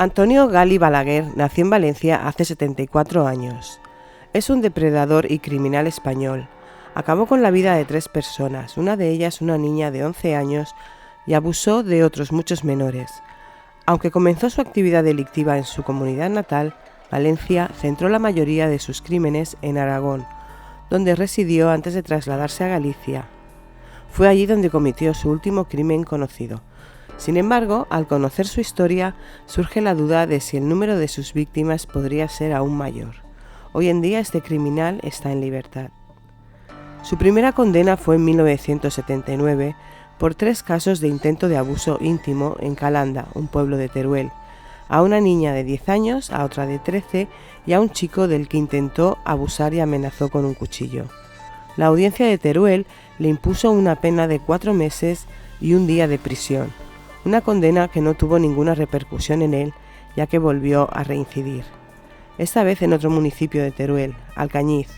Antonio Gali Balaguer nació en Valencia hace 74 años. Es un depredador y criminal español. Acabó con la vida de 3 personas, una de ellas una niña de 11 años, y abusó de otros muchos menores. Aunque comenzó su actividad delictiva en su comunidad natal, Valencia, centró la mayoría de sus crímenes en Aragón, donde residió antes de trasladarse a Galicia. Fue allí donde cometió su último crimen conocido. Sin embargo, al conocer su historia, surge la duda de si el número de sus víctimas podría ser aún mayor. Hoy en día este criminal está en libertad. Su primera condena fue en 1979 por 3 casos de intento de abuso íntimo en Calanda, un pueblo de Teruel, a una niña de 10 años, a otra de 13 y a un chico del que intentó abusar y amenazó con un cuchillo. La audiencia de Teruel le impuso una pena de 4 meses y 1 día de prisión, una condena que no tuvo ninguna repercusión en él, ya que volvió a reincidir. Esta vez en otro municipio de Teruel, Alcañiz.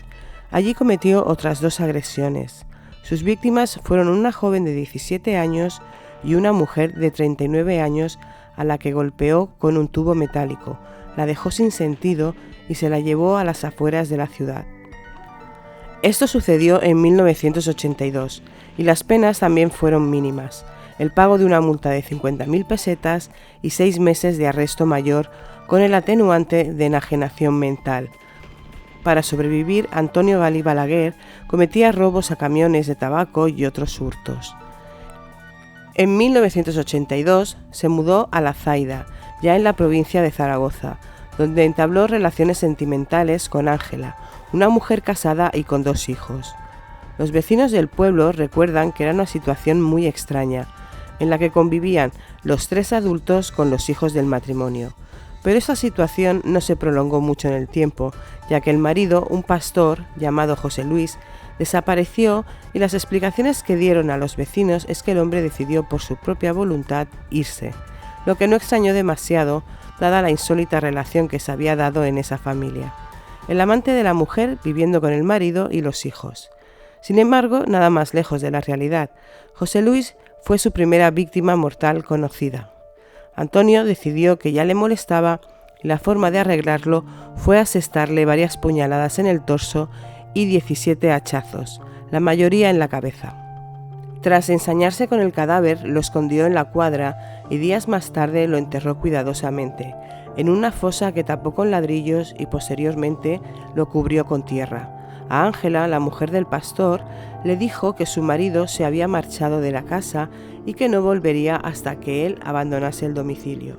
Allí cometió otras 2 agresiones. Sus víctimas fueron una joven de 17 años y una mujer de 39 años a la que golpeó con un tubo metálico, la dejó sin sentido y se la llevó a las afueras de la ciudad. Esto sucedió en 1982 y las penas también fueron mínimas, el pago de una multa de 50.000 pesetas y 6 meses de arresto mayor con el atenuante de enajenación mental. Para sobrevivir, Antonio Gali Balaguer cometía robos a camiones de tabaco y otros hurtos. En 1982 se mudó a La Zaida, ya en la provincia de Zaragoza, donde entabló relaciones sentimentales con Ángela, una mujer casada y con 2 hijos. Los vecinos del pueblo recuerdan que era una situación muy extraña, en la que convivían los 3 adultos con los hijos del matrimonio. Pero esa situación no se prolongó mucho en el tiempo, ya que el marido, un pastor llamado José Luis, desapareció y las explicaciones que dieron a los vecinos es que el hombre decidió por su propia voluntad irse, lo que no extrañó demasiado, dada la insólita relación que se había dado en esa familia. El amante de la mujer viviendo con el marido y los hijos. Sin embargo, nada más lejos de la realidad. José Luis fue su primera víctima mortal conocida. Antonio decidió que ya le molestaba y la forma de arreglarlo fue asestarle varias puñaladas en el torso y 17 hachazos, la mayoría en la cabeza. Tras ensañarse con el cadáver, lo escondió en la cuadra y días más tarde lo enterró cuidadosamente, en una fosa que tapó con ladrillos y posteriormente lo cubrió con tierra. A Ángela, la mujer del pastor, le dijo que su marido se había marchado de la casa y que no volvería hasta que él abandonase el domicilio.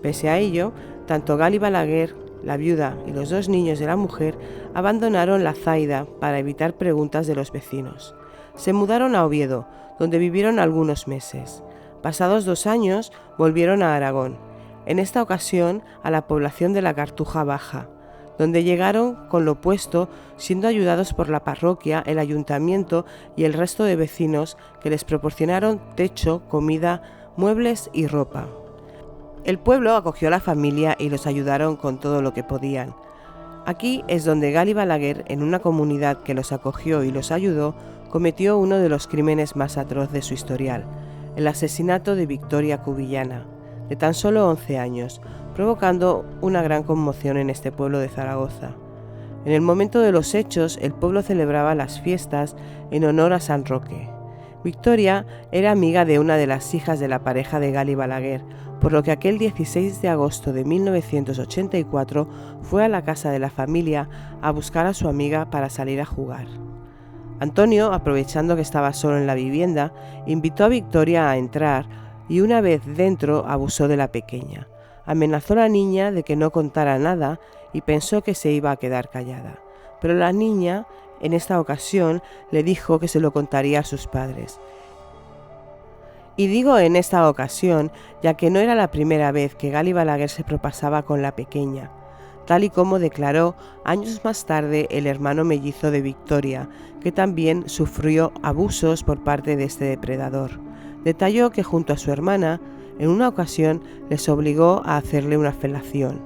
Pese a ello, tanto Gali Balaguer, la viuda y los 2 niños de la mujer abandonaron La Zaida para evitar preguntas de los vecinos. Se mudaron a Oviedo, donde vivieron algunos meses. Pasados 2 años, volvieron a Aragón, en esta ocasión a la población de la Cartuja Baja, donde llegaron con lo puesto, siendo ayudados por la parroquia, el ayuntamiento y el resto de vecinos que les proporcionaron techo, comida, muebles y ropa. El pueblo acogió a la familia y los ayudaron con todo lo que podían. Aquí es donde Gali Balaguer, en una comunidad que los acogió y los ayudó, cometió uno de los crímenes más atroz de su historial, el asesinato de Victoria Cubillana, de tan solo 11 años, provocando una gran conmoción en este pueblo de Zaragoza. En el momento de los hechos, el pueblo celebraba las fiestas en honor a San Roque. Victoria era amiga de una de las hijas de la pareja de Gali Balaguer, por lo que aquel 16 de agosto de 1984 fue a la casa de la familia a buscar a su amiga para salir a jugar. Antonio, aprovechando que estaba solo en la vivienda, invitó a Victoria a entrar y una vez dentro abusó de la pequeña. Amenazó a la niña de que no contara nada y pensó que se iba a quedar callada. Pero la niña, en esta ocasión, le dijo que se lo contaría a sus padres. Y digo en esta ocasión, ya que no era la primera vez que Gali Balaguer se propasaba con la pequeña, tal y como declaró años más tarde el hermano mellizo de Victoria, que también sufrió abusos por parte de este depredador. Detalló que junto a su hermana, en una ocasión les obligó a hacerle una felación.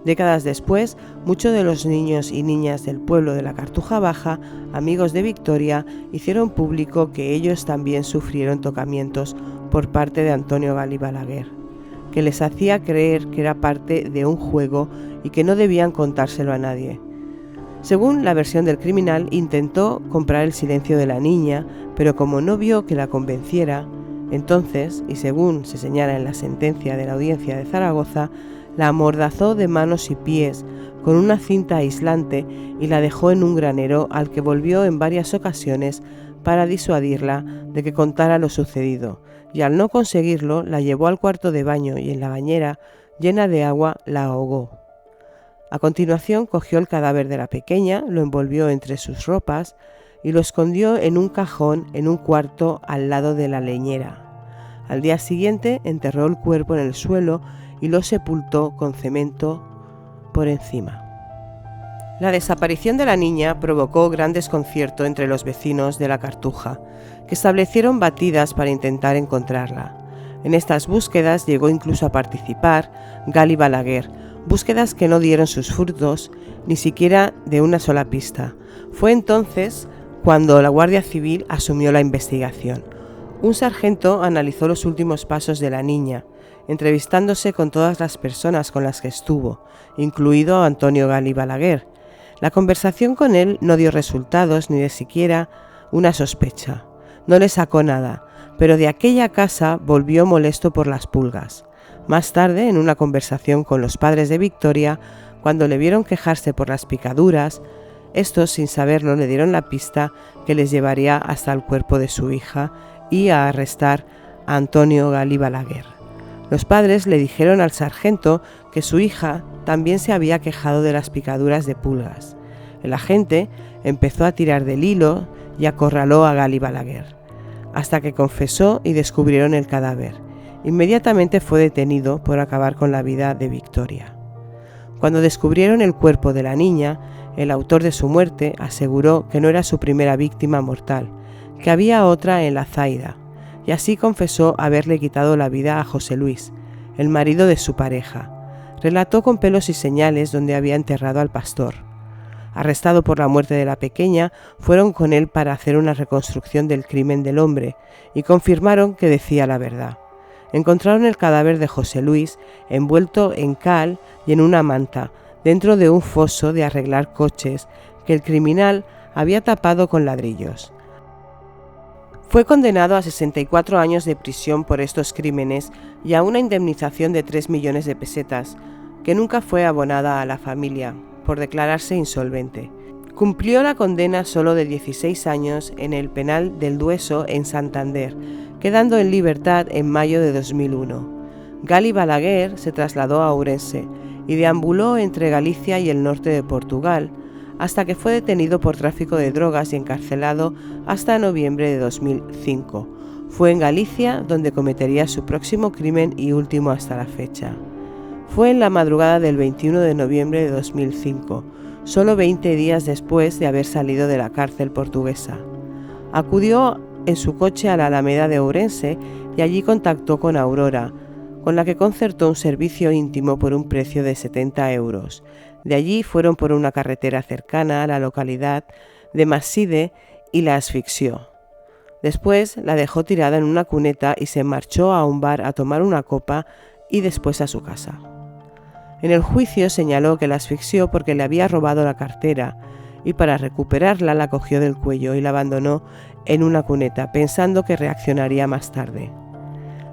Décadas después, muchos de los niños y niñas del pueblo de la Cartuja Baja, amigos de Victoria, hicieron público que ellos también sufrieron tocamientos por parte de Antonio Gali Balaguer. que les hacía creer que era parte de un juego y que no debían contárselo a nadie. Según la versión del criminal, intentó comprar el silencio de la niña, pero como no vio que la convenciera, entonces, y según se señala en la sentencia de la Audiencia de Zaragoza, la amordazó de manos y pies con una cinta aislante y la dejó en un granero al que volvió en varias ocasiones para disuadirla de que contara lo sucedido, y al no conseguirlo la llevó al cuarto de baño y en la bañera, llena de agua, la ahogó. A continuación cogió el cadáver de la pequeña, lo envolvió entre sus ropas y lo escondió en un cajón en un cuarto al lado de la leñera. Al día siguiente enterró el cuerpo en el suelo y lo sepultó con cemento por encima. La desaparición de la niña provocó gran desconcierto entre los vecinos de la Cartuja, que establecieron batidas para intentar encontrarla. En estas búsquedas llegó incluso a participar Gali Balaguer, búsquedas que no dieron sus frutos, ni siquiera de una sola pista. Fue entonces cuando la Guardia Civil asumió la investigación. Un sargento analizó los últimos pasos de la niña, entrevistándose con todas las personas con las que estuvo, incluido Antonio Gali Balaguer. La conversación con él no dio resultados ni de siquiera una sospecha. No le sacó nada, pero de aquella casa volvió molesto por las pulgas. Más tarde, en una conversación con los padres de Victoria, cuando le vieron quejarse por las picaduras, estos, sin saberlo, le dieron la pista que les llevaría hasta el cuerpo de su hija y a arrestar a Antonio Gali Balaguer. Los padres le dijeron al sargento que su hija también se había quejado de las picaduras de pulgas. El agente empezó a tirar del hilo y acorraló a Gali Balaguer, hasta que confesó y descubrieron el cadáver. Inmediatamente fue detenido por acabar con la vida de Victoria. Cuando descubrieron el cuerpo de la niña, el autor de su muerte aseguró que no era su primera víctima mortal, que había otra en la Zaida, y así confesó haberle quitado la vida a José Luis, el marido de su pareja. Relató con pelos y señales dónde había enterrado al pastor. Arrestado por la muerte de la pequeña, fueron con él para hacer una reconstrucción del crimen del hombre y confirmaron que decía la verdad. Encontraron el cadáver de José Luis envuelto en cal y en una manta, dentro de un foso de arreglar coches que el criminal había tapado con ladrillos. Fue condenado a 64 años de prisión por estos crímenes y a una indemnización de 3 millones de pesetas, que nunca fue abonada a la familia, por declararse insolvente. Cumplió la condena solo de 16 años en el penal del Dueso en Santander, quedando en libertad en mayo de 2001. Gali Balaguer se trasladó a Ourense y deambuló entre Galicia y el norte de Portugal, hasta que fue detenido por tráfico de drogas y encarcelado hasta noviembre de 2005. Fue en Galicia donde cometería su próximo crimen y último hasta la fecha. Fue en la madrugada del 21 de noviembre de 2005, solo 20 días después de haber salido de la cárcel portuguesa. Acudió en su coche a la Alameda de Ourense y allí contactó con Aurora, con la que concertó un servicio íntimo por un precio de 70 euros. De allí fueron por una carretera cercana a la localidad de Maside y la asfixió. Después la dejó tirada en una cuneta y se marchó a un bar a tomar una copa y después a su casa. En el juicio señaló que la asfixió porque le había robado la cartera y para recuperarla la cogió del cuello y la abandonó en una cuneta pensando que reaccionaría más tarde.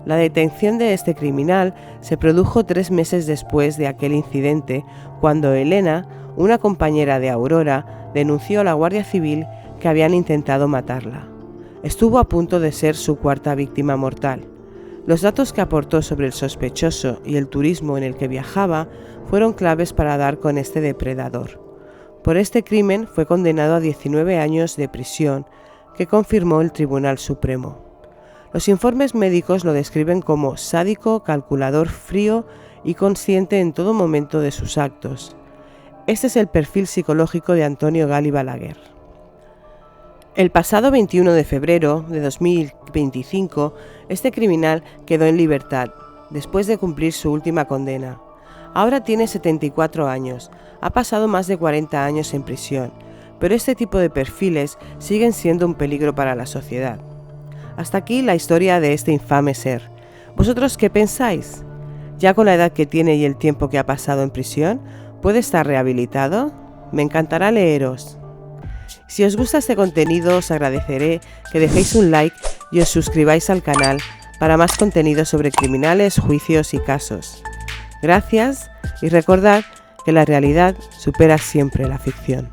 La detención de este criminal se produjo 3 meses después de aquel incidente, cuando Elena, una compañera de Aurora, denunció a la Guardia Civil que habían intentado matarla. Estuvo a punto de ser su 4ª víctima mortal. Los datos que aportó sobre el sospechoso y el turismo en el que viajaba fueron claves para dar con este depredador. Por este crimen fue condenado a 19 años de prisión, que confirmó el Tribunal Supremo. Los informes médicos lo describen como sádico, calculador, frío y consciente en todo momento de sus actos. Este es el perfil psicológico de Antonio Gali Balaguer. El pasado 21 de febrero de 2025, este criminal quedó en libertad, después de cumplir su última condena. Ahora tiene 74 años, ha pasado más de 40 años en prisión, pero este tipo de perfiles siguen siendo un peligro para la sociedad. Hasta aquí la historia de este infame ser. ¿Vosotros qué pensáis? Ya con la edad que tiene y el tiempo que ha pasado en prisión, ¿puede estar rehabilitado? Me encantará leeros. Si os gusta este contenido, os agradeceré que dejéis un like y os suscribáis al canal para más contenido sobre criminales, juicios y casos. Gracias y recordad que la realidad supera siempre la ficción.